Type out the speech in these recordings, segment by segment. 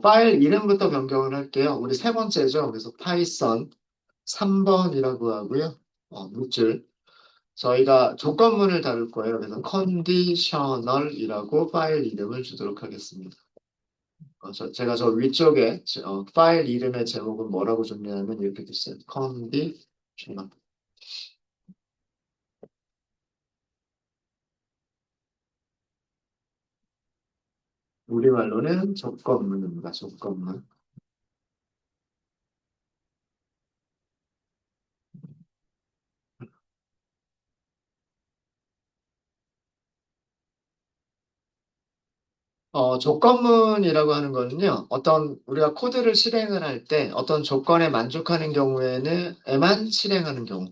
파일 이름부터 변경을 할게요. 우리 세 번째죠. 그래서 파이썬 3번이라고 하고요. 물질. 저희가 조건문을 다룰 거예요. 그래서 conditional이라고 파일 이름을 주도록 하겠습니다. 제가 저 위쪽에 파일 이름의 제목은 뭐라고 정리하면 이렇게 됐어요. conditional. 우리말로는 조건문입니다. 조건문. 조건문이라고 하는 거는요, 우리가 코드를 실행을 할 때 어떤 조건에 만족하는 경우에는에만 실행하는 경우,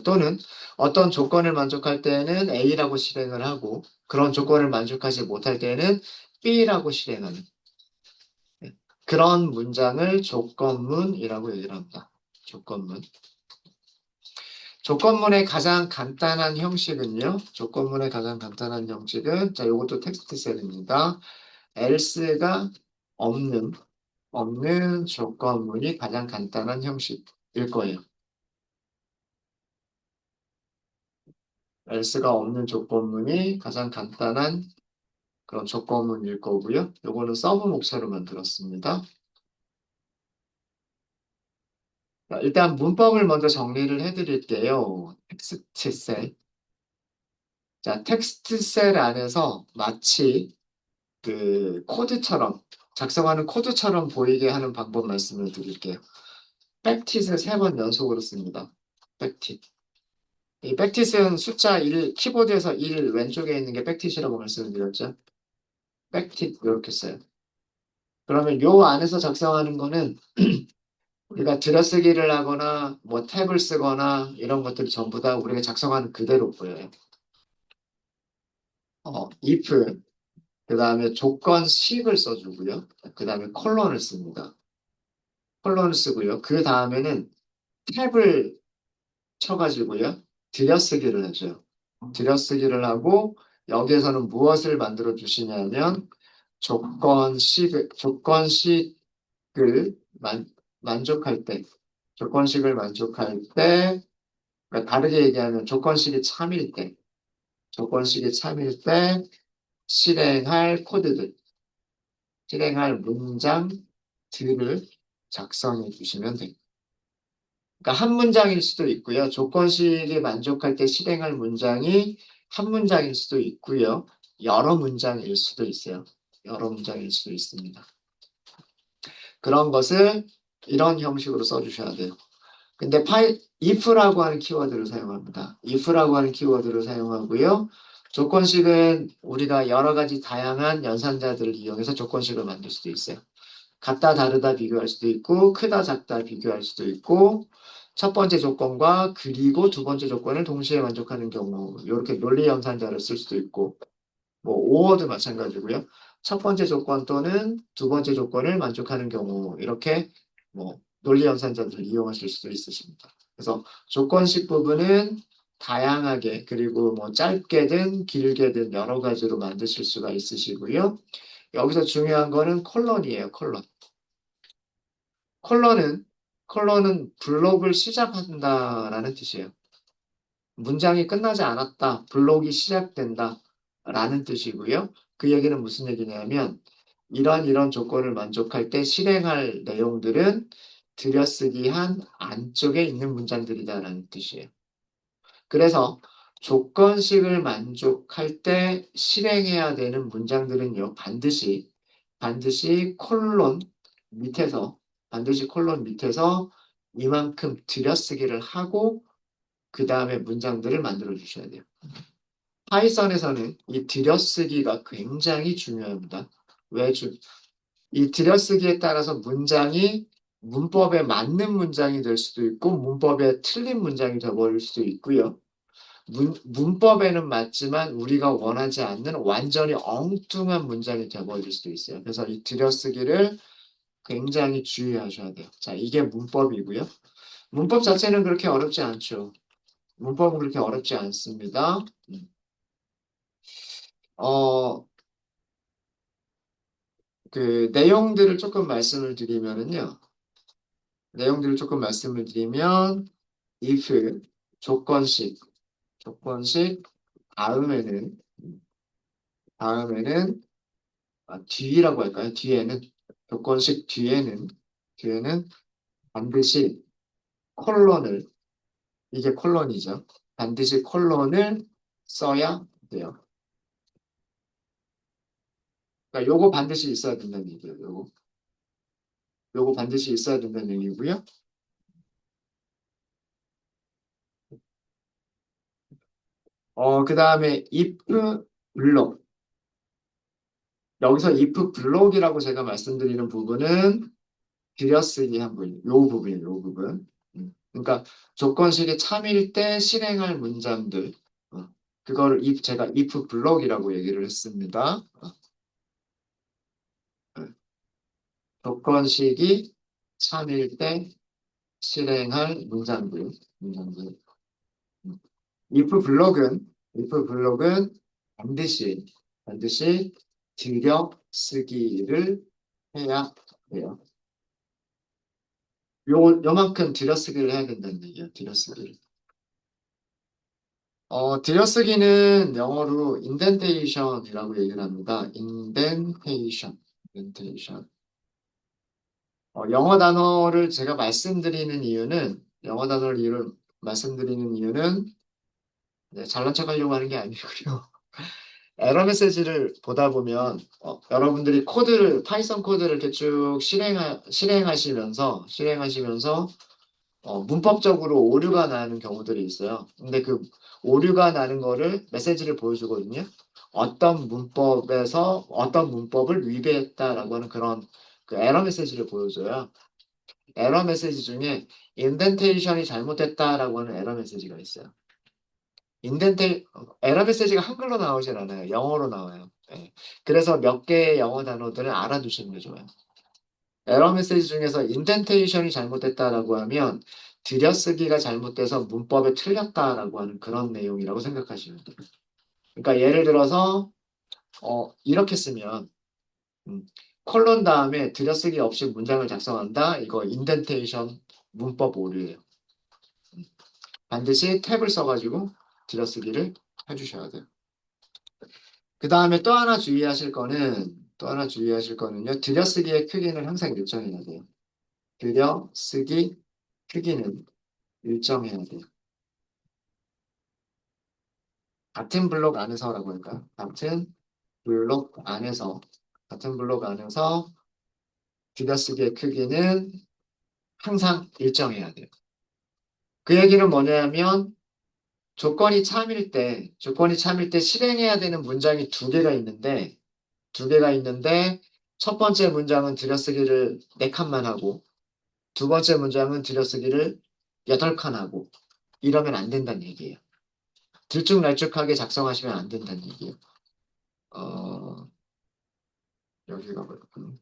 또는 어떤 조건을 만족할 때는 A라고 실행을 하고, 그런 조건을 만족하지 못할 때는 B라고 실행하는 그런 문장을 조건문이라고 얘기를 합니다. 조건문. 조건문의 가장 간단한 형식은요, 조건문의 가장 간단한 형식은, 자, 이것도 텍스트 셀입니다. else가 없는 없는 조건문이 가장 간단한 형식일 거예요. else가 없는 조건문이 가장 간단한 그런 조건문일 거고요. 요거는 서브 목차로 만들었습니다. 자, 일단 문법을 먼저 정리를 해드릴게요. 텍스트 셀. 자, 텍스트 셀 안에서 마치 그 코드처럼 작성하는 코드처럼 보이게 하는 방법 말씀을 드릴게요. 백티스 3번 연속으로 씁니다. 백티. 이 백티스는 숫자 1, 키보드에서 1 왼쪽에 있는 게 백티시라고 말씀을 드렸죠. 백티 이렇게 써요. 그러면 요 안에서 작성하는 거는 우리가 들여쓰기를 하거나 뭐 탭을 쓰거나 이런 것들이 전부 다 우리가 작성하는 그대로 보여요. if 그 다음에 조건식을 써주고요. 그 다음에 콜론을 씁니다. 콜론을 쓰고요. 그 다음에는 탭을 쳐가지고요. 들여쓰기를 해줘요. 들여쓰기를 하고 여기에서는 무엇을 만들어 주시냐면 조건식을 만, 만족할 때, 조건식을 만족할 때, 그러니까 다르게 얘기하면 조건식이 참일 때 실행할 코드들, 실행할 문장들을 작성해 주시면 됩니다. 그러니까 한 문장일 수도 있고요. 조건식이 만족할 때 실행할 문장이 한 문장일 수도 있고요. 여러 문장일 수도 있어요. 여러 문장일 수도 있습니다. 그런 것을 이런 형식으로 써주셔야 돼요. 근데 if라고 하는 키워드를 사용합니다. if라고 하는 키워드를 사용하고요. 조건식은 우리가 여러 가지 다양한 연산자들을 이용해서 조건식을 만들 수도 있어요. 같다, 다르다 비교할 수도 있고, 크다, 작다 비교할 수도 있고, 첫 번째 조건과 그리고 두 번째 조건을 동시에 만족하는 경우, 이렇게 논리 연산자를 쓸 수도 있고, 뭐, 오어도 마찬가지고요. 첫 번째 조건 또는 두 번째 조건을 만족하는 경우, 이렇게 뭐, 논리 연산자들을 이용하실 수도 있으십니다. 그래서 조건식 부분은 다양하게, 그리고 뭐, 짧게든 길게든 여러 가지로 만드실 수가 있으시고요. 여기서 중요한 거는 콜론이에요, 콜론. 컬러는 컬러는 블록을 시작한다라는 뜻이에요. 문장이 끝나지 않았다. 블록이 시작된다. 라는 뜻이고요. 그 얘기는 무슨 얘기냐면 이런 조건을 만족할 때 실행할 내용들은 들여쓰기 한 안쪽에 있는 문장들이다라는 뜻이에요. 그래서 조건식을 만족할 때 실행해야 되는 문장들은요. 반드시 밑에서 반드시 콜론 밑에서 이만큼 들여쓰기를 하고 그 다음에 문장들을 만들어 주셔야 돼요. 파이썬에서는 이 들여쓰기가 굉장히 중요합니다. 왜 이 들여쓰기에 따라서 문장이 문법에 맞는 문장이 될 수도 있고 문법에 틀린 문장이 되어버릴 수도 있고요. 문법에는 맞지만 우리가 원하지 않는 완전히 엉뚱한 문장이 되어버릴 수도 있어요. 그래서 이 들여쓰기를 굉장히 주의하셔야 돼요. 자, 이게 문법이고요. 문법 자체는 그렇게 어렵지 않죠. 문법은 그렇게 어렵지 않습니다. 어, 그 내용들을 조금 말씀을 드리면은요. 내용들을 조금 말씀을 드리면 if 조건식 다음에는 다음에는 뒤라고 할까요? 뒤에는 반드시 콜론을 이게 콜론이죠. 반드시 콜론을 써야 돼요. 그러니까 요거 반드시 있어야 된다는 얘기예요. 요거 반드시 있어야 된다는 얘기고요. 그 다음에 if 블록. 여기서 if 블록이라고 제가 말씀드리는 부분은 들여쓰기 한 부분, 요 부분이에요, 요 부분. 그러니까 조건식이 참일 때 실행할 문장들, 그거를 제가 if 블록이라고 얘기를 했습니다. 조건식이 참일 때 실행할 문장들. 음. if 블록은 반드시 들여쓰기를 해야 돼요. 요만큼 들여쓰기를 해야 된다는 얘기예요, 들여쓰기를. 들여쓰기는 영어로 indentation이라고 얘기를 합니다. indentation. 영어 단어를 이유를 말씀드리는 이유는 네, 잘난 척 하려고 하는 게 아니고요. 에러 메시지를 보다 보면 여러분들이 파이썬 코드를 이렇게 쭉 실행하시면서 문법적으로 오류가 나는 경우들이 있어요. 근데 그 오류가 나는 거를 메시지를 보여주거든요. 어떤 문법을 위배했다라고 하는 그런 그 에러 메시지를 보여줘요. 에러 메시지 중에 인덴테이션이 잘못됐다라고 하는 에러 메시지가 있어요. 에러 메시지가 한글로 나오진 않아요. 영어로 나와요. 예. 그래서 몇 개의 영어 단어들을 알아두시는 게 좋아요. 에러 메시지 중에서 인덴테이션이 잘못됐다라고 하면 들여쓰기가 잘못돼서 문법에 틀렸다라고 하는 그런 내용이라고 생각하시면 돼요. 그러니까 예를 들어서 이렇게 쓰면 음, 콜론 다음에 들여쓰기 없이 문장을 작성한다. 이거 인덴테이션 문법 오류예요. 반드시 탭을 써가지고 들여쓰기를 해주셔야 돼요. 그 다음에 또 하나 주의하실 거는요. 들여쓰기의 크기는 항상 일정해야 돼요. 들여쓰기 크기는 일정해야 돼요. 같은 블록 안에서라고 할까요? 같은 블록 안에서 들여쓰기의 크기는 항상 일정해야 돼요. 그 얘기는 뭐냐면 조건이 참일 때 실행해야 되는 문장이 두 개가 있는데 첫 번째 문장은 들여쓰기를 4칸만 하고 두 번째 문장은 들여쓰기를 8칸 하고 이러면 안 된다는 얘기예요. 들쭉날쭉하게 작성하시면 안 된다는 얘기예요. 어, 여기가 뭐였군.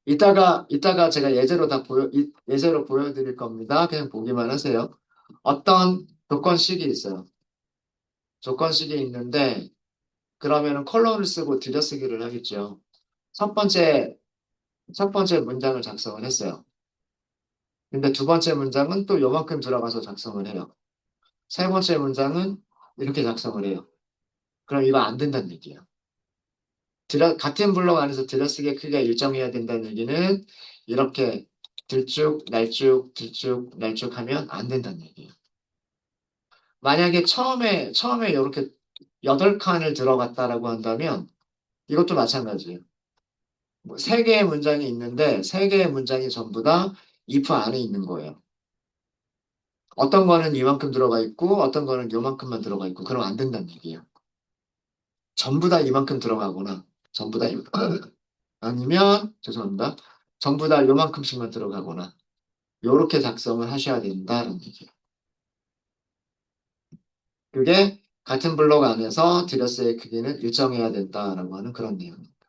이따가 제가 예제로 보여드릴 겁니다. 그냥 보기만 하세요. 어떤 조건식이 있어요. 조건식이 있는데, 그러면은 컬러를 쓰고 들여쓰기를 하겠죠. 첫 번째, 첫 번째 문장을 작성을 했어요. 근데 두 번째 문장은 또 요만큼 들어가서 작성을 해요. 세 번째 문장은 이렇게 작성을 해요. 그럼 이거 안 된다는 얘기예요. 같은 블록 안에서 들여쓰기의 크기가 일정해야 된다는 얘기는 이렇게 들쭉 날쭉 하면 안 된다는 얘기예요. 만약에 처음에 이렇게 8칸을 들어갔다라고 한다면 이것도 마찬가지예요. 뭐 3개의 문장이 있는데 3개의 문장이 전부 다 if 안에 있는 거예요. 어떤 거는 이만큼 들어가 있고 어떤 거는 요만큼만 들어가 있고 그럼 안 된다는 얘기예요. 전부 다 이만큼 들어가거나 전부 다 아니면 죄송합니다. 전부 다 요만큼씩만 들어가거나 요렇게 작성을 하셔야 된다는 얘기예요. 그게 같은 블록 안에서 디러스의 크기는 일정해야 된다라고 하는 그런 내용입니다.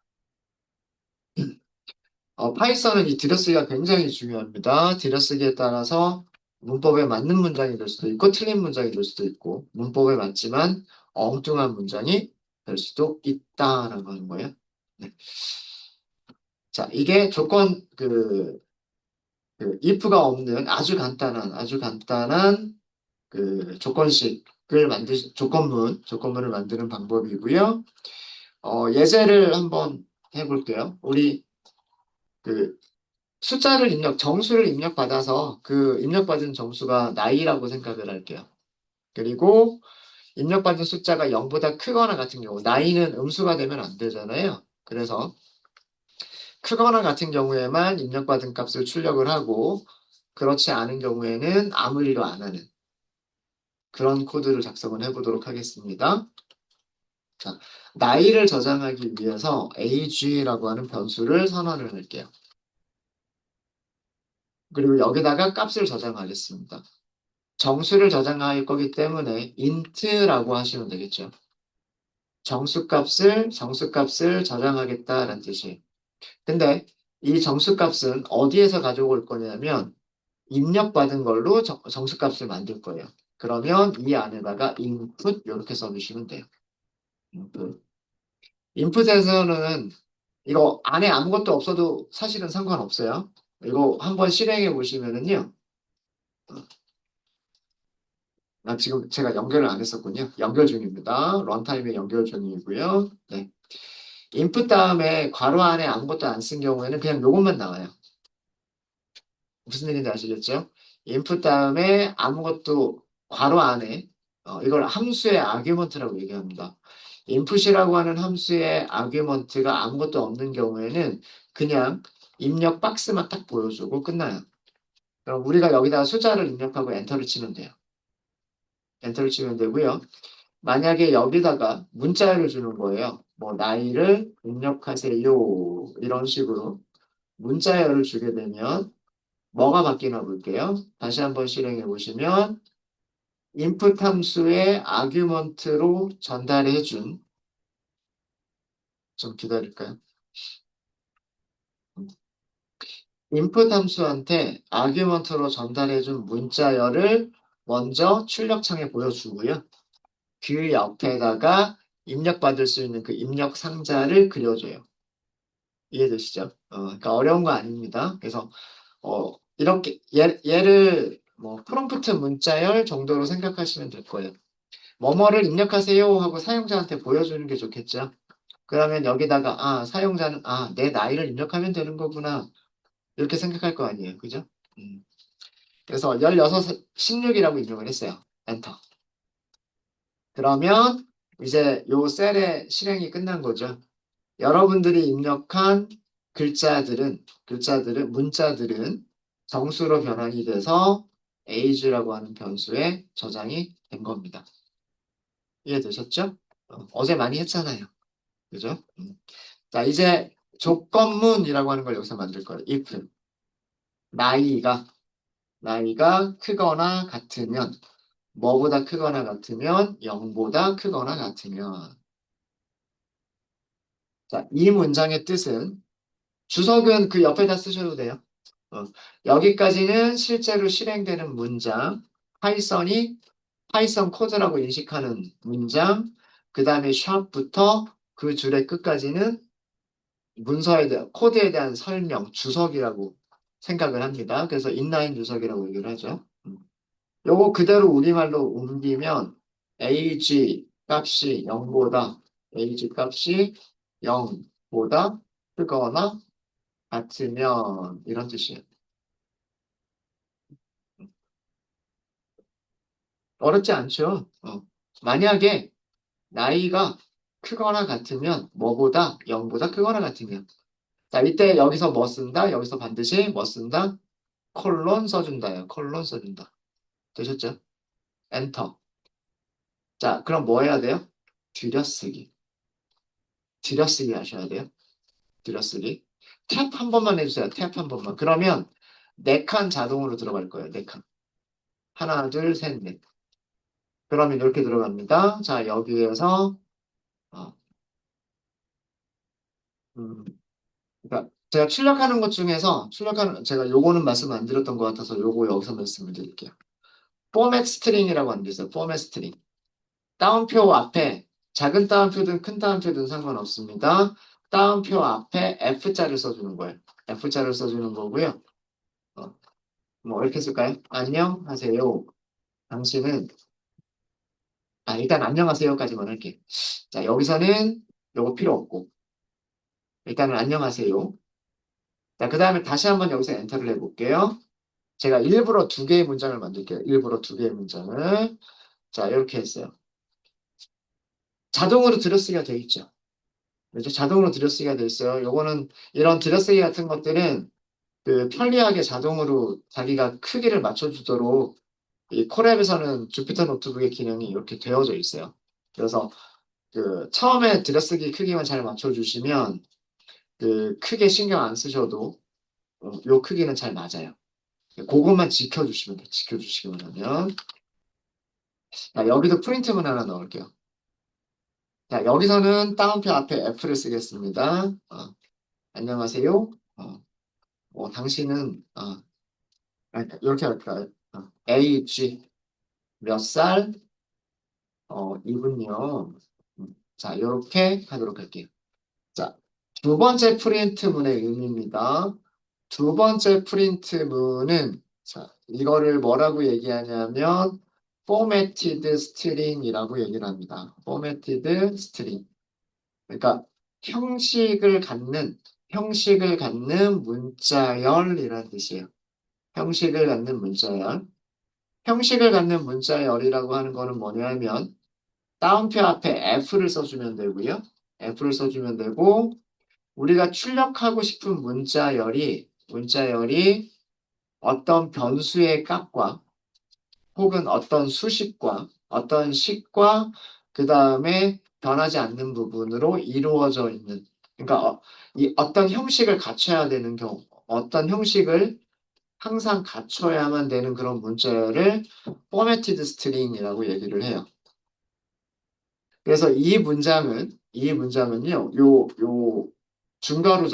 파이썬은 이 디러스기가 굉장히 중요합니다. 디러스기에 따라서 문법에 맞는 문장이 될 수도 있고 틀린 문장이 될 수도 있고 문법에 맞지만 엉뚱한 문장이 될 수도 있다라고 하는 거예요. 네. 자, 이게 조건 if가 없는 아주 간단한 그 조건식을 조건문을 만드는 방법이고요. 예제를 한번 해볼게요. 우리 그 정수를 입력받아서 그 입력받은 정수가 나이라고 생각을 할게요. 그리고 입력받은 숫자가 0보다 크거나 같은 경우, 나이는 음수가 되면 안 되잖아요. 그래서 크거나 같은 경우에만 입력받은 값을 출력을 하고, 그렇지 않은 경우에는 아무 일도 안 하는 그런 코드를 작성을 해보도록 하겠습니다. 자, 나이를 저장하기 위해서 ag라고 하는 변수를 선언을 할게요. 그리고 여기다가 값을 저장하겠습니다. 정수를 저장할 거기 때문에 int라고 하시면 되겠죠. 정수값을 저장하겠다라는 뜻이에요. 근데 이 정수값은 어디에서 가져올 거냐면 입력받은 걸로 정수값을 만들 거예요. 그러면 이 안에다가 input 이렇게 써주시면 돼요. input. input에서는 이거 안에 아무것도 없어도 사실은 상관없어요. 이거 한번 실행해 보시면은요. 지금 제가 연결을 안 했었군요. 연결 중입니다. 런타임에 연결 중이고요. 네. input 다음에 괄호 안에 아무것도 안 쓴 경우에는 그냥 요것만 나와요. 무슨 얘기인지 아시겠죠? input 다음에 아무것도 괄호 안에 이걸 함수의 아규먼트라고 얘기합니다. input이라고 하는 함수의 아규먼트가 아무것도 없는 경우에는 그냥 입력 박스만 딱 보여주고 끝나요. 그럼 우리가 여기다가 숫자를 입력하고 엔터를 치면 돼요. 엔터를 치면 되고요. 만약에 여기다가 문자를 주는 거예요. 뭐 나이를 입력하세요. 이런 식으로 문자열을 주게 되면 뭐가 바뀌나 볼게요. 다시 한번 실행해 보시면 input 함수의 아규먼트로 전달해 준 좀 기다릴까요? input 함수한테 아규먼트로 전달해 준 문자열을 먼저 출력창에 보여주고요. 그 옆에다가 입력받을 수 있는 그 입력 상자를 그려줘요. 이해되시죠? 그러니까 어려운 거 아닙니다. 그래서 이렇게 얘를 뭐 프롬프트 문자열 정도로 생각하시면 될 거예요. 뭐뭐를 입력하세요 하고 사용자한테 보여주는 게 좋겠죠. 그러면 여기다가 사용자는 내 나이를 입력하면 되는 거구나 이렇게 생각할 거 아니에요. 그죠? 그래서 16이라고 입력을 했어요. 엔터. 그러면 이제 요 셀의 실행이 끝난 거죠. 여러분들이 입력한 문자들은 정수로 변환이 돼서 age라고 하는 변수에 저장이 된 겁니다. 이해되셨죠? 어제 많이 했잖아요. 그죠? 자, 이제 조건문이라고 하는 걸 여기서 만들 거예요. if 나이가 크거나 같으면 뭐보다 크거나 같으면 0보다 크거나 같으면 자, 이 문장의 뜻은 주석은 그 옆에다 쓰셔도 돼요. 어, 여기까지는 실제로 실행되는 문장, 파이썬이 파이썬 코드라고 인식하는 문장, 그 다음에 샵부터 그 줄의 끝까지는 코드에 대한 설명, 주석이라고 생각을 합니다. 그래서 인라인 주석이라고 얘기를 하죠. 요거 그대로 우리말로 옮기면 ag 값이 0보다 ag 값이 0보다 크거나 같으면 이런 뜻이에요. 어렵지 않죠? 만약에 나이가 크거나 같으면 뭐보다 0보다 크거나 같으면 자 이때 여기서 뭐 쓴다? 여기서 반드시 뭐 쓴다? 콜론 써준다요. 콜론 써준다. 되셨죠? 엔터. 자 그럼 뭐 해야 돼요? 들여쓰기. 들여쓰기 하셔야 돼요. 들여쓰기. 탭 한 번만 해주세요. 탭 한 번만. 그러면 4칸 자동으로 들어갈 거예요. 4칸. 하나, 둘, 셋, 넷. 그러면 이렇게 들어갑니다. 자, 여기에서 어, 음, 그러니까 제가 출력하는 것 중에서 제가 요거는 말씀 안 드렸던 것 같아서 요거 여기서 말씀을 드릴게요. 포맷 스트링이라고 하는 게 있어요. 포맷 스트링. 따옴표 앞에 작은 따옴표든 큰 따옴표든 상관없습니다. 따옴표 앞에 F자를 써주는 거예요. F자를 써주는 거고요. 어, 뭐 이렇게 쓸까요? 안녕하세요. 당신은 일단 안녕하세요까지만 할게. 자, 여기서는 요거 필요 없고 일단은 안녕하세요. 자, 그 다음에 다시 한번 여기서 엔터를 해볼게요. 제가 일부러 두 개의 문장을 만들게요. 일부러 두 개의 문장을. 자, 이렇게 했어요. 자동으로 들여쓰기가 돼 있죠. 그렇죠? 자동으로 들여쓰기가 돼 있어요. 요거는 이런 들여쓰기 같은 것들은 그 편리하게 자동으로 자기가 크기를 맞춰주도록 이 콜앱에서는 주피터 노트북의 기능이 이렇게 되어져 있어요. 그래서 그 처음에 들여쓰기 크기만 잘 맞춰주시면 그 크게 신경 안 쓰셔도 요 크기는 잘 맞아요. 그것만 지켜주시면 돼요. 지켜주시기만 하면. 자, 여기도 프린트문 하나 넣을게요. 자, 여기서는 따옴표 앞에 F를 쓰겠습니다. 안녕하세요. 당신은, 이렇게 할까요? age, 몇 살, 이분요. 자, 이렇게 하도록 할게요. 자, 두 번째 프린트문의 의미입니다. 두 번째 프린트문은, 자, 이거를 뭐라고 얘기하냐면, formatted string이라고 얘기를 합니다. formatted string. 그러니까 형식을 갖는 문자열이라는 뜻이에요. 형식을 갖는 문자열. 형식을 갖는 문자열이라고 하는 거는 뭐냐면 따옴표 앞에 F를 써주면 되고요. F를 써주면 되고 우리가 출력하고 싶은 문자열이 어떤 변수의 값과 혹은 어떤 수식과 어떤 식과 그 다음에 변하지 않는 부분으로 이루어져 있는 그러니까 이 어떤 형식을 갖춰야 되는 경우 어떤 형식을 항상 갖춰야만 되는 그런 문자열을 formatted string이라고 얘기를 해요. 그래서 이 문장은요, 요 중괄호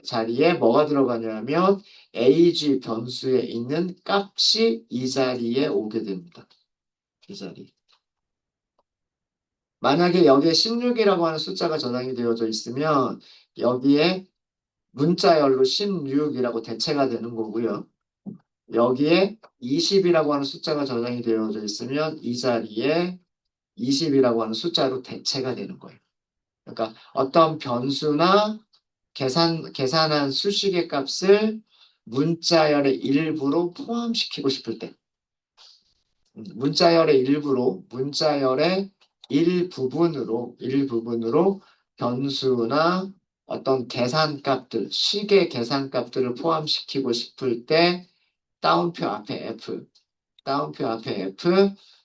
자리에 뭐가 들어가냐면 age 변수에 있는 값이 이 자리에 오게 됩니다. 이 자리. 만약에 여기에 16이라고 하는 숫자가 저장이 되어져 있으면 여기에 문자열로 16이라고 대체가 되는 거고요. 여기에 20이라고 하는 숫자가 저장이 되어져 있으면 이 자리에 20이라고 하는 숫자로 대체가 되는 거예요. 그러니까 어떤 변수나 계산한 수식의 값을 문자열의 일부로 포함시키고 싶을 때, 문자열의 일부분으로 변수나 어떤 식의 계산값들을 포함시키고 싶을 때, 따옴표 앞에 F,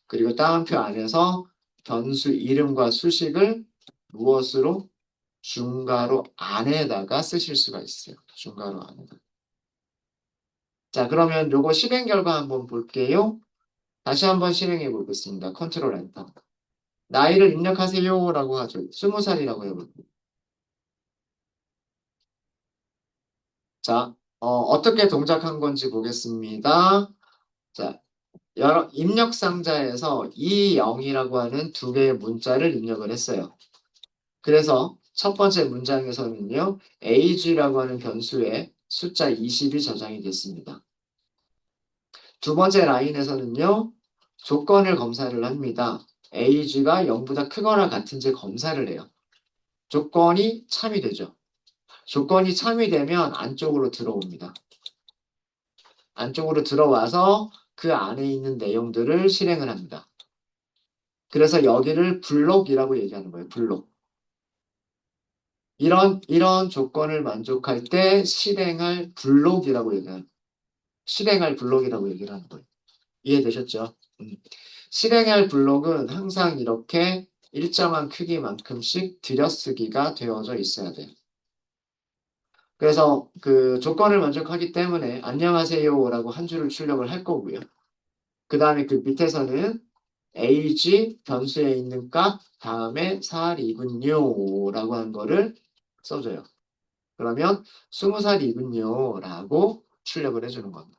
그리고 따옴표 안에서 변수 이름과 수식을 무엇으로? 중괄호 안에다가 쓰실 수가 있어요. 중괄호 안에다. 자, 그러면 요거 실행 결과 한번 볼게요. 다시 한번 실행해 보겠습니다. 컨트롤 엔터. 나이를 입력하세요 라고 하죠. 20살이라고 해볼게요. 자, 어떻게 동작한 건지 보겠습니다. 자, 입력 상자에서 E0이라고 하는 두 개의 문자를 입력을 했어요. 그래서 첫 번째 문장에서는요, age라고 하는 변수에 숫자 20이 저장이 됐습니다. 두 번째 라인에서는요, 조건을 검사를 합니다. age가 0보다 크거나 같은지 검사를 해요. 조건이 참이되죠. 조건이 참이되면 안쪽으로 들어옵니다. 안쪽으로 들어와서 그 안에 있는 내용들을 실행을 합니다. 그래서 여기를 블록이라고 얘기하는 거예요. 블록. 이런 조건을 만족할 때 실행할 블록이라고 얘기를 하는 거예요. 이해되셨죠? 실행할 블록은 항상 이렇게 일정한 크기만큼씩 들여쓰기가 되어져 있어야 돼요. 그래서 그 조건을 만족하기 때문에 안녕하세요라고 한 줄을 출력을 할 거고요. 그 다음에 그 밑에서는 age 변수에 있는 값 다음에 살이군요라고 한 거를 써줘요. 그러면 20살이군요라고 출력을 해주는 겁니다.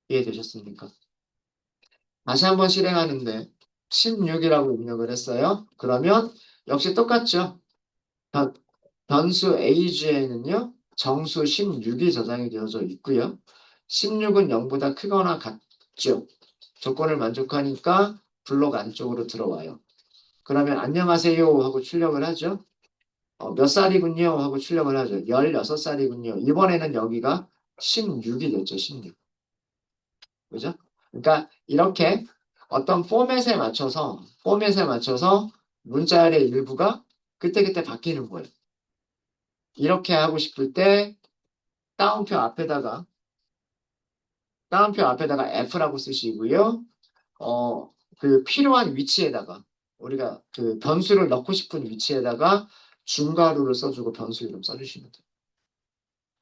이해되셨습니까? 다시 한번 실행하는데 16이라고 입력을 했어요. 그러면 역시 똑같죠. 변, 변수 age에는요. 정수 16이 저장이 되어져 있고요. 16은 0보다 크거나 같죠. 조건을 만족하니까 블록 안쪽으로 들어와요. 그러면 안녕하세요 하고 출력을 하죠. 몇 살이군요 하고 출력을 하죠. 16살이군요. 이번에는 여기가 16이 됐죠. 16. 그죠? 그러니까 이렇게 어떤 포맷에 맞춰서 문자열의 일부가 그때그때 바뀌는 거예요. 이렇게 하고 싶을 때 따옴표 앞에다가 F라고 쓰시고요. 그 필요한 위치에다가 우리가 그 변수를 넣고 싶은 위치에다가 중괄호를 써주고 변수 이름 써주시면 돼요.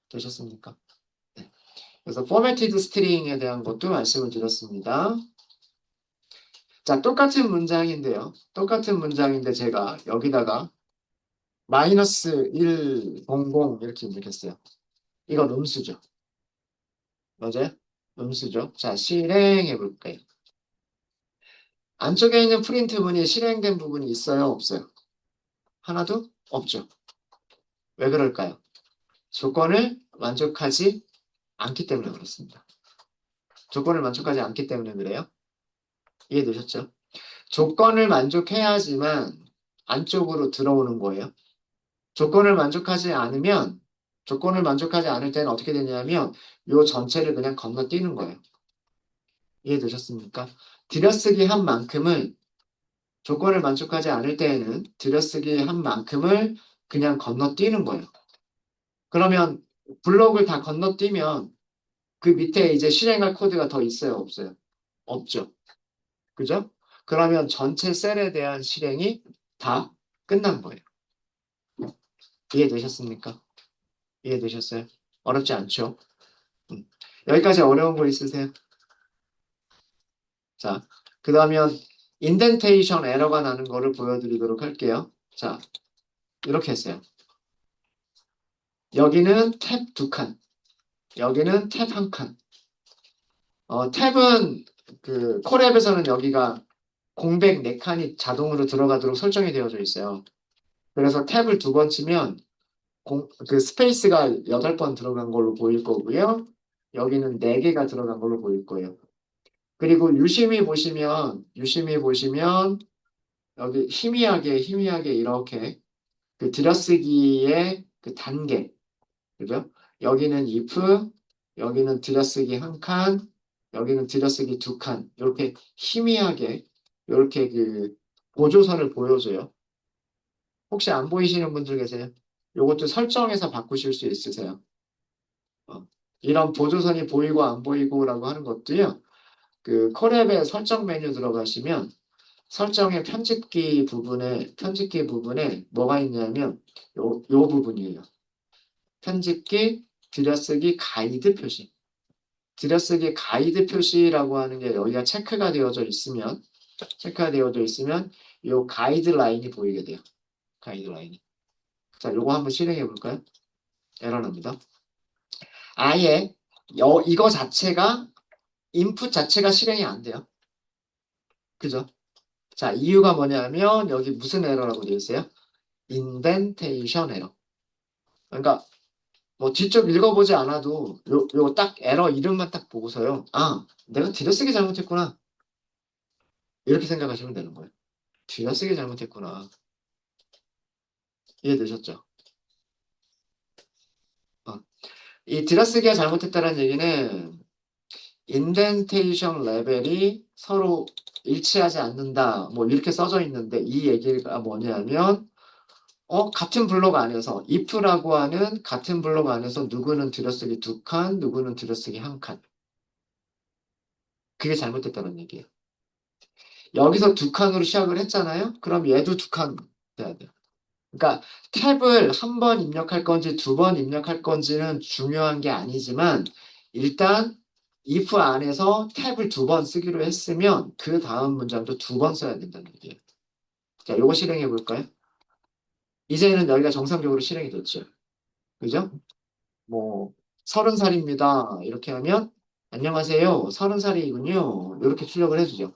되셨습니까? 네. 그래서 포매티드 스트링에 대한 것도 말씀을 드렸습니다. 자, 똑같은 문장인데요. 똑같은 문장인데 제가 여기다가 마이너스 100 이렇게 입력했어요. 이건 음수죠. 맞아요? 음수죠. 자, 실행해 볼게요. 안쪽에 있는 프린트 문이 실행된 부분이 있어요? 없어요? 하나도 없죠. 왜 그럴까요? 조건을 만족하지 않기 때문에 그렇습니다. 조건을 만족하지 않기 때문에 그래요. 이해되셨죠? 조건을 만족해야지만 안쪽으로 들어오는 거예요. 조건을 만족하지 않으면, 조건을 만족하지 않을 때는 어떻게 되냐면, 요 전체를 그냥 건너뛰는 거예요. 이해되셨습니까? 들여쓰기 한 만큼을, 조건을 만족하지 않을 때에는 들여쓰기 한 만큼을 그냥 건너뛰는 거예요. 그러면 블록을 다 건너뛰면 그 밑에 이제 실행할 코드가 더 있어요, 없어요? 없죠. 그죠? 그러면 전체 셀에 대한 실행이 다 끝난 거예요. 이해되셨습니까? 이해되셨어요? 어렵지 않죠? 음. 여기까지 어려운 거 있으세요? 자, 그 다음에 인덴테이션 에러가 나는 거를 보여드리도록 할게요. 자, 이렇게 했어요. 여기는 탭 두 칸, 여기는 탭 한 칸. 탭은 그 콜앱에서는 여기가 공백 네 칸이 자동으로 들어가도록 설정이 되어져 있어요. 그래서 탭을 두 번 치면 그 스페이스가 8번 들어간 걸로 보일 거고요. 여기는 4개가 들어간 걸로 보일 거예요. 그리고 유심히 보시면 여기 희미하게 이렇게 그 들여쓰기의 그 단계, 그죠? 여기는 if, 여기는 들여쓰기 한 칸, 여기는 들여쓰기 두 칸, 이렇게 희미하게 이렇게 그 보조선을 보여줘요. 혹시 안 보이시는 분들 계세요? 요것도 설정해서 바꾸실 수 있으세요. 어, 이런 보조선이 보이고 안 보이고라고 하는 것도요. 그 콜앱의 설정 메뉴 들어가시면 편집기 부분에 뭐가 있냐면 요 부분이에요. 편집기 들여쓰기 가이드 표시. 들여쓰기 가이드 표시라고 하는 게 여기가 체크가 되어져 있으면 요 가이드라인이 보이게 돼요. 가이드라인이. 자, 요거 한번 실행해 볼까요? 에러 납니다. 아예 이거 자체가 인풋 자체가 실행이 안 돼요. 그죠? 자, 이유가 뭐냐면 여기 무슨 에러라고 되어 있어요? 인덴테이션 에러. 그러니까 뭐 뒤쪽 읽어보지 않아도 요 딱 에러 이름만 딱 보고서요. 아, 내가 들여쓰기 잘못했구나. 이렇게 생각하시면 되는 거예요. 들여쓰기 잘못했구나. 이해되셨죠? 어. 이 들여쓰기가 잘못했다는 얘기는 인덴테이션 레벨이 서로 일치하지 않는다. 뭐 이렇게 써져 있는데 이 얘기가 뭐냐면 같은 블록 안에서 if라고 하는 같은 블록 안에서 누구는 들여쓰기 두 칸, 누구는 들여쓰기 한 칸. 그게 잘못됐다는 얘기예요. 여기서 두 칸으로 시작을 했잖아요. 그럼 얘도 두 칸 돼야 돼요. 그러니까 탭을 한 번 입력할 건지 두 번 입력할 건지는 중요한 게 아니지만 일단 if 안에서 탭을 두 번 쓰기로 했으면 그 다음 문장도 두 번 써야 된다는 얘기예요. 자, 요거 실행해 볼까요? 이제는 여기가 정상적으로 실행이 됐죠. 그죠? 뭐 30살입니다. 이렇게 하면 안녕하세요. 30살이군요. 이렇게 출력을 해주죠.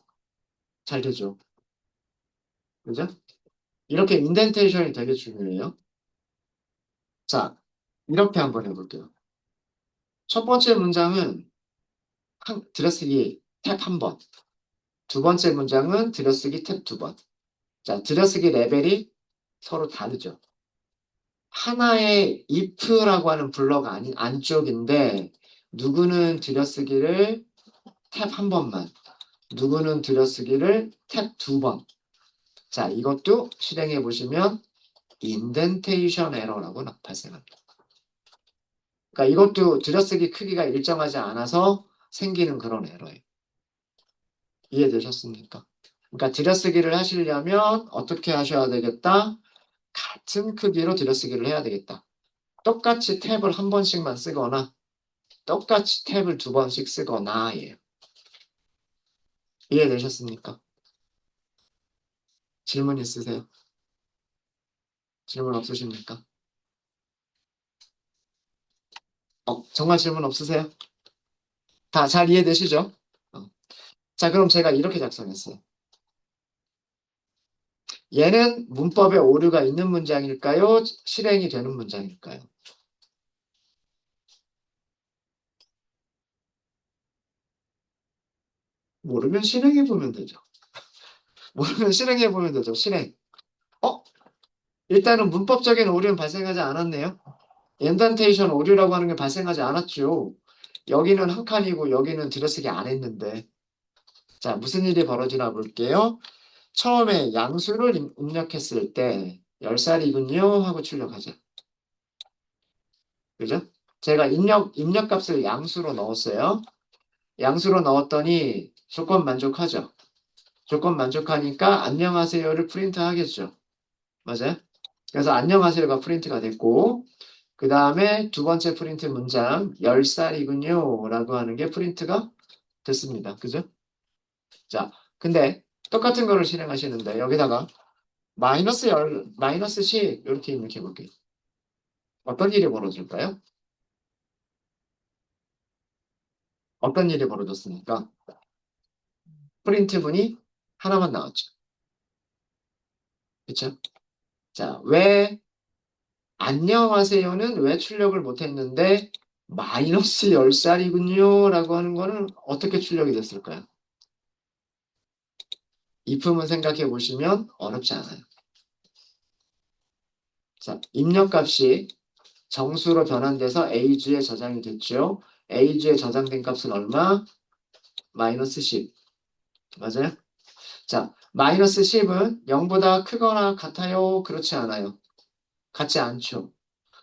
잘 되죠. 그죠? 이렇게 인덴테이션이 되게 중요해요. 자, 이렇게 한번 해볼게요. 첫 번째 문장은 들여쓰기 탭 한 번. 두 번째 문장은 들여쓰기 탭 두 번. 자, 들여쓰기 레벨이 서로 다르죠. 하나의 if라고 하는 블럭 안쪽인데, 누구는 들여쓰기를 탭 한 번만, 누구는 들여쓰기를 탭 두 번. 자, 이것도 실행해 보시면 인덴테이션 에러라고 발생합니다. 그러니까 이것도 들여쓰기 크기가 일정하지 않아서 생기는 그런 에러예요. 이해되셨습니까? 그러니까 들여쓰기를 하시려면 어떻게 하셔야 되겠다? 같은 크기로 들여쓰기를 해야 되겠다. 똑같이 탭을 한 번씩만 쓰거나 똑같이 탭을 두 번씩 쓰거나예요. 이해되셨습니까? 질문 있으세요? 질문 없으십니까? 정말 질문 없으세요? 다 잘 이해되시죠? 어. 자, 그럼 제가 이렇게 작성했어요. 얘는 문법에 오류가 있는 문장일까요? 실행이 되는 문장일까요? 모르면 실행해보면 되죠. 모르면 실행해보면 되죠. 실행. 어? 일단은 문법적인 오류는 발생하지 않았네요. 엔단테이션 오류라고 하는 게 발생하지 않았죠. 여기는 한 칸이고 여기는 들여쓰기 안 했는데. 자, 무슨 일이 벌어지나 볼게요. 처음에 양수를 입력했을 때 10살이군요 하고 출력하자. 그죠? 제가 입력값을 양수로 넣었어요. 양수로 넣었더니 조건 만족하죠. 조건 만족하니까 안녕하세요를 프린트 하겠죠. 맞아요? 그래서 안녕하세요가 프린트가 됐고 그 다음에 두 번째 프린트 문장 10살이군요 라고 하는 게 프린트가 됐습니다. 그죠? 자, 근데 똑같은 거를 실행하시는데 여기다가 마이너스 10 이렇게 입력해 볼게요. 어떤 일이 벌어질까요? 어떤 일이 벌어졌습니까? 프린트문이 하나만 나왔죠. 그쵸? 자, 왜 안녕하세요는 왜 출력을 못했는데 마이너스 10살이군요 라고 하는 거는 어떻게 출력이 됐을까요? if문 생각해 보시면 어렵지 않아요. 자, 입력값이 정수로 변환돼서 a주에 저장이 됐죠. a주에 저장된 값은 얼마? 마이너스 10. 맞아요? 자, 마이너스 10은 0보다 크거나 같아요? 그렇지 않아요. 같지 않죠.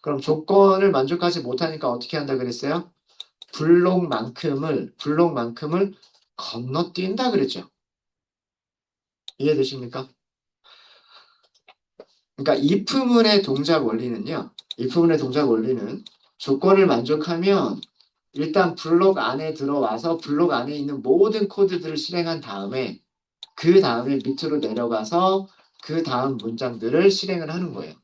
그럼 조건을 만족하지 못하니까 어떻게 한다 그랬어요? 블록만큼을 건너뛴다 그랬죠. 이해되십니까? 그러니까 if문의 동작 원리는요. if문의 동작 원리는 조건을 만족하면 일단 블록 안에 들어와서 블록 안에 있는 모든 코드들을 실행한 다음에 그 다음에 밑으로 내려가서 그 다음 문장들을 실행을 하는 거예요.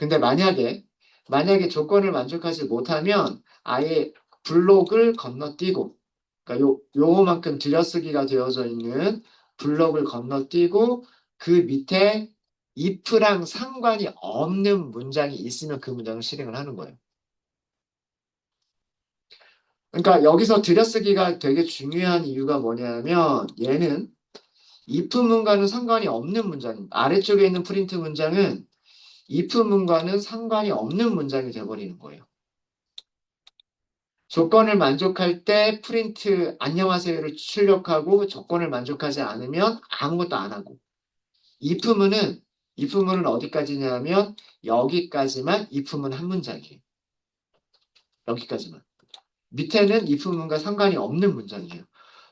근데 만약에 조건을 만족하지 못하면 아예 블록을 건너뛰고 그러니까 요만큼 들여쓰기가 되어져 있는 블록을 건너뛰고 그 밑에 if랑 상관이 없는 문장이 있으면 그 문장을 실행을 하는 거예요. 그러니까 여기서 들여쓰기가 되게 중요한 이유가 뭐냐면 얘는 if문과는 상관이 없는 문장입니다. 아래쪽에 있는 프린트 문장은 if문과는 상관이 없는 문장이 돼버리는 거예요. 조건을 만족할 때 프린트 안녕하세요를 출력하고 조건을 만족하지 않으면 아무것도 안 하고 if문은 어디까지냐면 여기까지만 if문 한 문장이에요. 여기까지만. 밑에는 if문과 상관이 없는 문장이에요.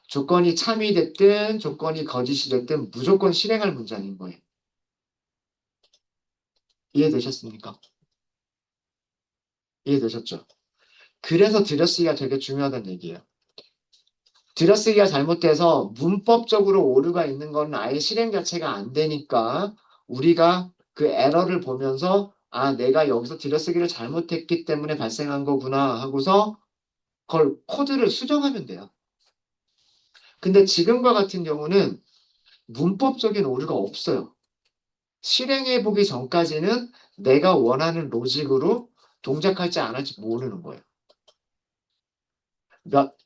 조건이 참이 됐든 조건이 거짓이 됐든 무조건 실행할 문장인 거예요. 이해되셨습니까? 이해되셨죠? 그래서 들여쓰기가 되게 중요하다는 얘기예요. 들여쓰기가 잘못돼서 문법적으로 오류가 있는 건 아예 실행 자체가 안 되니까 우리가 그 에러를 보면서 아, 내가 여기서 들여쓰기를 잘못했기 때문에 발생한 거구나 하고서 그걸 코드를 수정하면 돼요. 근데 지금과 같은 경우는 문법적인 오류가 없어요. 실행해 보기 전까지는 내가 원하는 로직으로 동작할지 안 할지 모르는 거예요.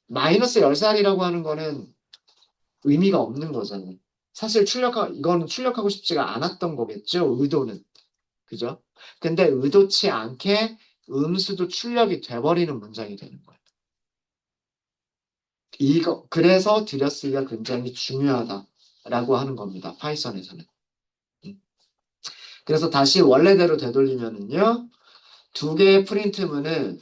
마이너스 10살이라고 하는 거는 의미가 없는 거잖아요. 사실 이거는 출력하고 싶지가 않았던 거겠죠, 의도는. 그죠? 근데 의도치 않게 음수도 출력이 돼버리는 문장이 되는 거예요. 그래서 들여쓰기가 굉장히 중요하다라고 하는 겁니다. 파이썬에서는. 음. 그래서 다시 원래대로 되돌리면은요, 두 개의 프린트문을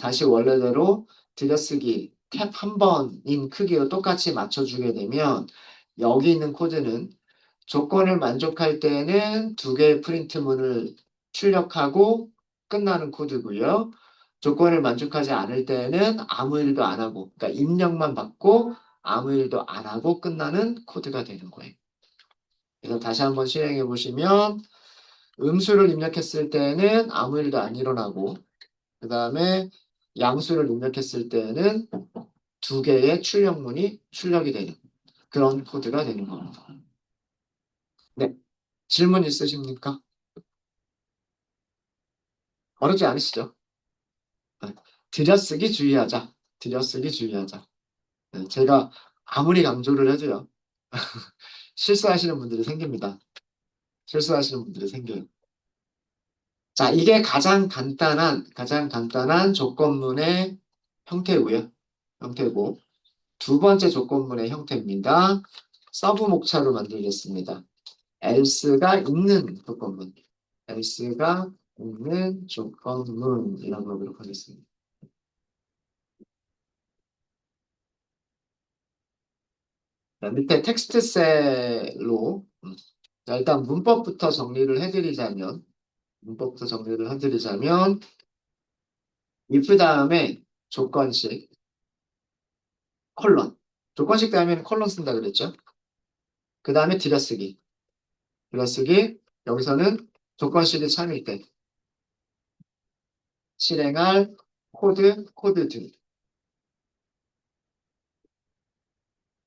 다시 원래대로 들여쓰기 탭 한 번인 크기로 똑같이 맞춰주게 되면 여기 있는 코드는 조건을 만족할 때는 두 개의 프린트문을 출력하고 끝나는 코드고요. 조건을 만족하지 않을 때는 아무 일도 안 하고, 그러니까 입력만 받고 아무 일도 안 하고 끝나는 코드가 되는 거예요. 그래서 다시 한번 실행해 보시면 음수를 입력했을 때는 아무 일도 안 일어나고, 그 다음에 양수를 입력했을 때는 두 개의 출력문이 출력이 되는 그런 코드가 되는 겁니다. 네. 질문 있으십니까? 어렵지 않으시죠? 네. 들여쓰기 주의하자. 들여쓰기 주의하자. 네, 제가 아무리 강조를 해도요. 실수하시는 분들이 생깁니다. 실수하시는 분들이 생겨요. 자, 이게 가장 간단한 조건문의 형태고요. 형태고. 두 번째 조건문의 형태입니다. 서브 목차로 만들겠습니다. else가 있는 조건문. else가 있는 조건문이라고 하도록 하겠습니다. 자, 밑에 텍스트 셀로 자, 일단 문법부터 정리를 해드리자면 if 다음에 조건식 콜론 조건식 다음에는 콜론 쓴다 그랬죠? 그 다음에 들여쓰기 여기서는 조건식이 참일 때 실행할 코드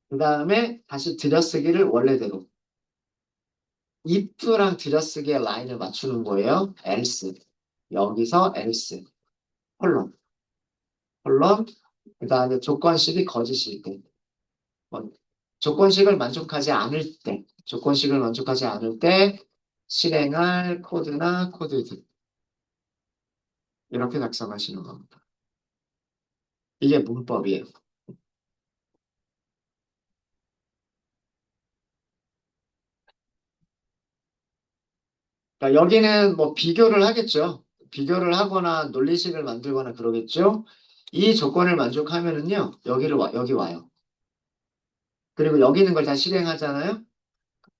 그 다음에 다시 들여쓰기를 원래대로 if랑 들여쓰기의 라인을 맞추는 거예요. else 여기서 else 콜론 그 다음에 조건식이 거짓일 때 뭐, 조건식을 만족하지 않을 때 실행할 코드나 코드들 이렇게 작성하시는 겁니다. 이게 문법이에요. 그러니까 여기는 뭐 비교를 하겠죠. 비교를 하거나 논리식을 만들거나 그러겠죠. 이 조건을 만족하면은요, 여기 와요. 그리고 여기 있는 걸 다 실행하잖아요.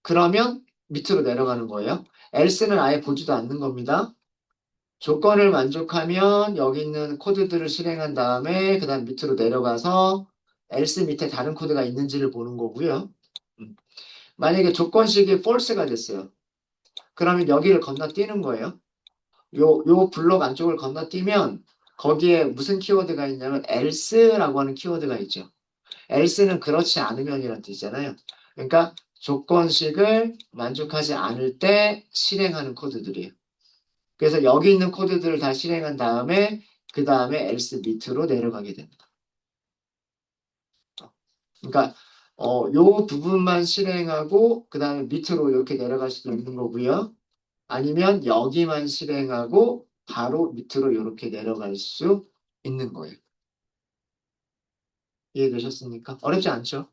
그러면 밑으로 내려가는 거예요. else는 아예 보지도 않는 겁니다. 조건을 만족하면 여기 있는 코드들을 실행한 다음에 그 다음 밑으로 내려가서 else 밑에 다른 코드가 있는지를 보는 거고요. 음. 만약에 조건식이 false가 됐어요. 그러면 여기를 건너뛰는 거예요. 요 블록 안쪽을 건너뛰면 거기에 무슨 키워드가 있냐면 else라고 하는 키워드가 있죠. else는 그렇지 않으면이라는 뜻이잖아요. 그러니까 조건식을 만족하지 않을 때 실행하는 코드들이에요. 그래서 여기 있는 코드들을 다 실행한 다음에 그 다음에 else 밑으로 내려가게 됩니다. 그러니까 요 부분만 실행하고 그 다음에 밑으로 이렇게 내려갈 수도 있는 거고요. 아니면 여기만 실행하고 바로 밑으로 이렇게 내려갈 수 있는 거예요. 이해되셨습니까? 어렵지 않죠?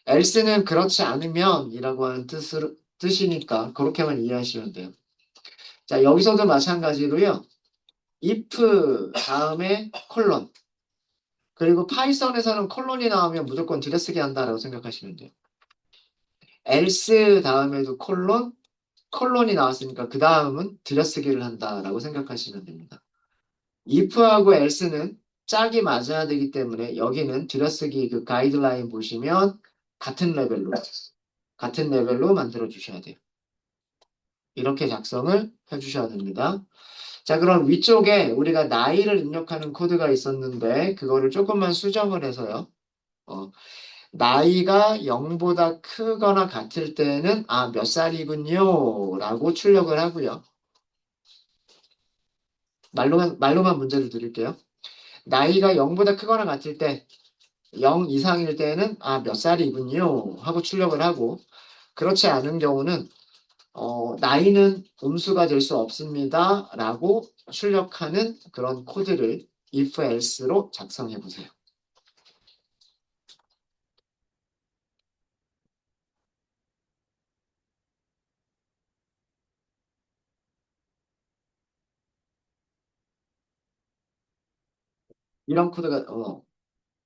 else는 그렇지 않으면이라고 하는 뜻이니까 그렇게만 이해하시면 돼요. 자, 여기서도 마찬가지로요. if 다음에 콜론 그리고 파이썬에서는 콜론이 나오면 무조건 들여쓰기 한다라고 생각하시면 돼요. else 다음에도 콜론이 나왔으니까 그 다음은 들여쓰기를 한다라고 생각하시면 됩니다. if하고 else는 짝이 맞아야 되기 때문에 여기는 들여쓰기 그 가이드라인 보시면 같은 레벨로 만들어 주셔야 돼요. 이렇게 작성을 해주셔야 됩니다. 자, 그럼 위쪽에 우리가 나이를 입력하는 코드가 있었는데 그거를 조금만 수정을 해서요. 어, 나이가 0보다 크거나 같을 때는 몇 살이군요 라고 출력을 하고요. 말로만 문제를 드릴게요. 나이가 0보다 크거나 같을 때 0 이상일 때는 몇 살이군요 하고 출력을 하고 그렇지 않은 경우는 나이는 음수가 될 수 없습니다 라고 출력하는 그런 코드를 if else로 작성해 보세요. 이런 코드가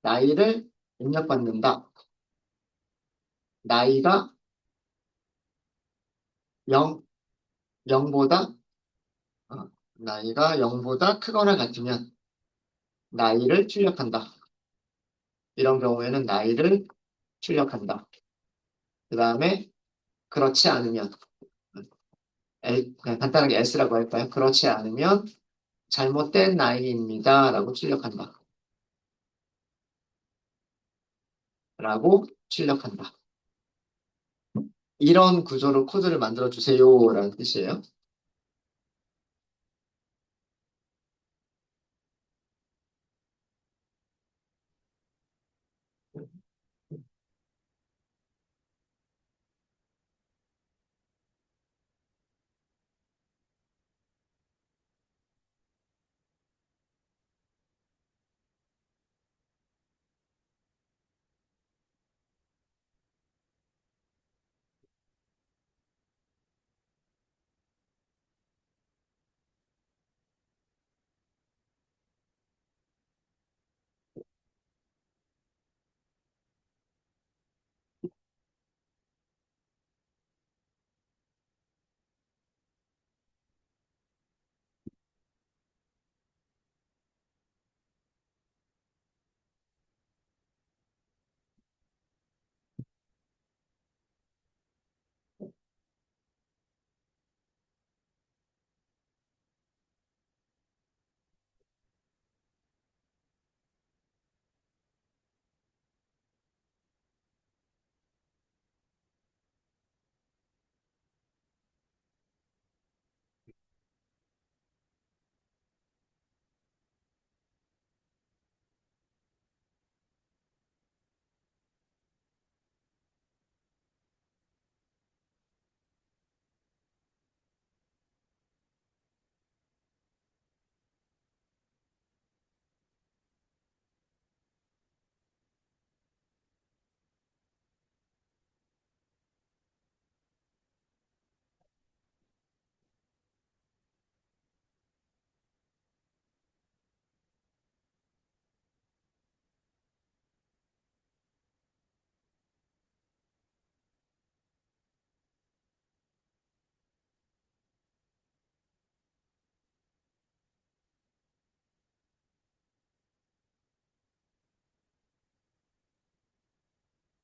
나이를 입력받는다. 나이가 0, 0보다 나이가 0보다 크거나 같으면 나이를 출력한다. 이런 경우에는 나이를 출력한다. 그 다음에 그렇지 않으면 그냥 간단하게 S라고 할까요? 그렇지 않으면 잘못된 나이입니다. 라고 출력한다. 라고 출력한다. 이런 구조로 코드를 만들어 주세요. 라는 뜻이에요.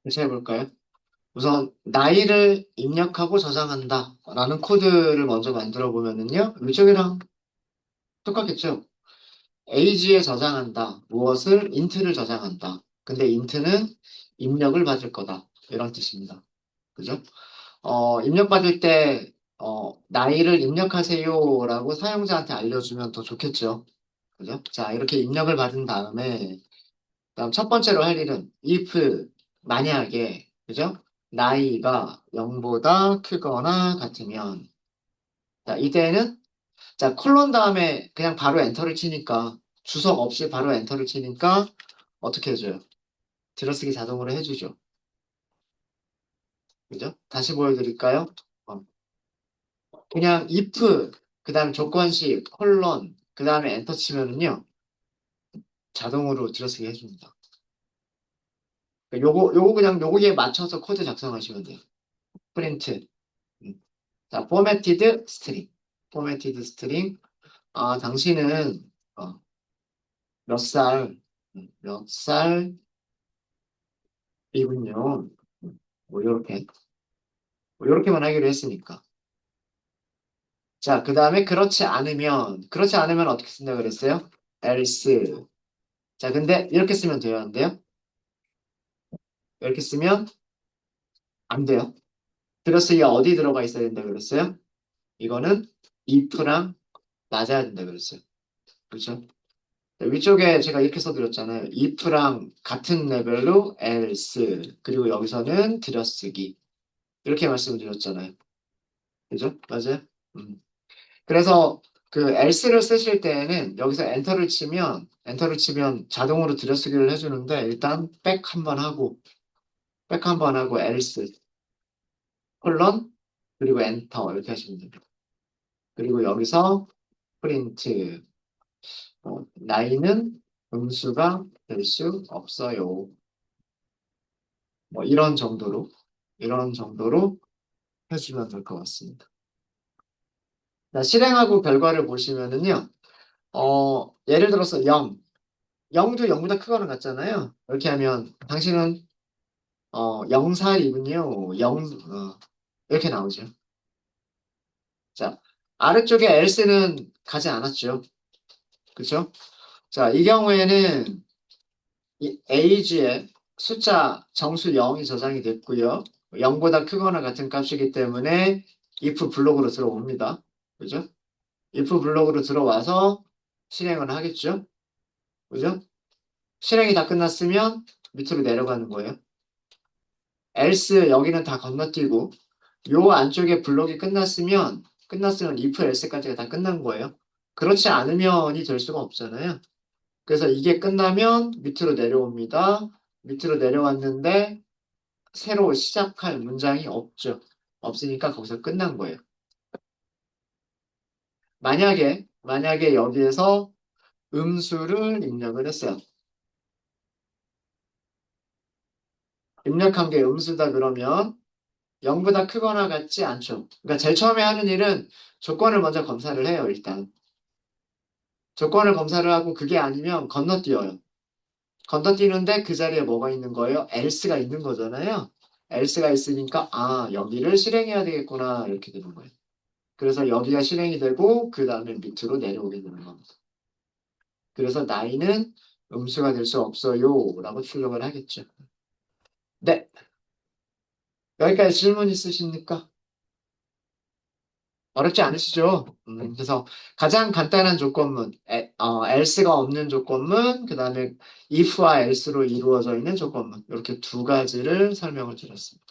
다시 해볼까요? 우선 나이를 입력하고 저장한다 라는 코드를 먼저 만들어 보면은요. 이쪽이랑 똑같겠죠? age에 저장한다. 무엇을? int를 저장한다. 근데 int는 입력을 받을 거다. 이런 뜻입니다. 그죠? 입력받을 때 나이를 입력하세요라고 사용자한테 알려주면 더 좋겠죠. 그죠? 자, 이렇게 입력을 받은 다음에 그다음 첫 번째로 할 일은 if 만약에 그죠? 나이가 0보다 크거나 같으면 자, 이때는 자, 콜론 다음에 그냥 바로 엔터를 치니까 주석 없이 바로 엔터를 치니까 어떻게 해줘요? 들어쓰기 자동으로 해주죠. 그죠? 다시 보여드릴까요? 어, 그냥 if 그다음에 조건식 콜론 그다음에 엔터 치면은요 자동으로 들어쓰기 해줍니다. 요거 그냥 요거에 맞춰서 코드 작성하시면 돼요. 프린트. 자, formatted string. formatted string. 당신은 몇 살, 몇 살이군요. 뭐, 요렇게. 뭐 요렇게만 하기로 했으니까. 자, 그 다음에 그렇지 않으면 어떻게 쓴다 그랬어요? else. 자, 근데 이렇게 쓰면 돼요, 안 돼요? 이렇게 쓰면 안 돼요. 들어쓰기가 어디 들어가 있어야 된다 그랬어요? 이거는 if랑 맞아야 된다 그랬어요. 그렇죠? 위쪽에 제가 이렇게 써드렸잖아요. if랑 같은 레벨로 else 그리고 여기서는 들여쓰기 이렇게 말씀드렸잖아요. 그죠? 맞아요? 음. 그래서 그 else를 쓰실 때에는 여기서 엔터를 치면 자동으로 들여쓰기를 해주는데 일단 백 한번 하고 else 콜론 그리고 엔터 이렇게 하시면 됩니다. 그리고 여기서 프린트 나이는 음수가 될 수 없어요. 뭐 이런 정도로 해주면 될 것 같습니다. 자, 실행하고 결과를 보시면은요, 예를 들어서 0, 0도 0보다 크거나 같잖아요. 이렇게 하면 당신은 0살이군요. 이렇게 나오죠. 자, 아래쪽에 else는 가지 않았죠. 그렇죠? 자, 이 경우에는 이 age에 숫자 정수 0이 저장이 됐고요. 0보다 크거나 같은 값이기 때문에 if 블록으로 들어옵니다. 그죠? if 블록으로 들어와서 실행을 하겠죠. 그죠? 실행이 다 끝났으면 밑으로 내려가는 거예요. else 여기는 다 건너뛰고 요 안쪽에 블록이 끝났으면 if else까지가 다 끝난 거예요. 그렇지 않으면이 될 수가 없잖아요. 그래서 이게 끝나면 밑으로 내려옵니다. 밑으로 내려왔는데 새로 시작할 문장이 없죠. 없으니까 거기서 끝난 거예요. 만약에 여기에서 음수를 입력을 했어요. 입력한 게 음수다 그러면 0보다 크거나 같지 않죠. 그러니까 제일 처음에 하는 일은 조건을 먼저 검사를 해요, 일단. 조건을 검사를 하고 그게 아니면 건너뛰어요. 건너뛰는데 그 자리에 뭐가 있는 거예요? else가 있는 거잖아요. else가 있으니까 여기를 실행해야 되겠구나 이렇게 되는 거예요. 그래서 여기가 실행이 되고 그 다음에 밑으로 내려오게 되는 겁니다. 그래서 나이는 음수가 될 수 없어요 라고 출력을 하겠죠. 네, 여기까지 질문 있으십니까? 어렵지 않으시죠? 그래서 가장 간단한 조건문, else가 없는 조건문, 그 다음에 if와 else로 이루어져 있는 조건문 이렇게 두 가지를 설명을 드렸습니다.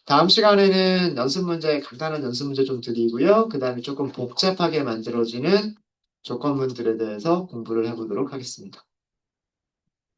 다음 시간에는 간단한 연습 문제 좀 드리고요. 그 다음에 조금 복잡하게 만들어지는 조건문들에 대해서 공부를 해보도록 하겠습니다.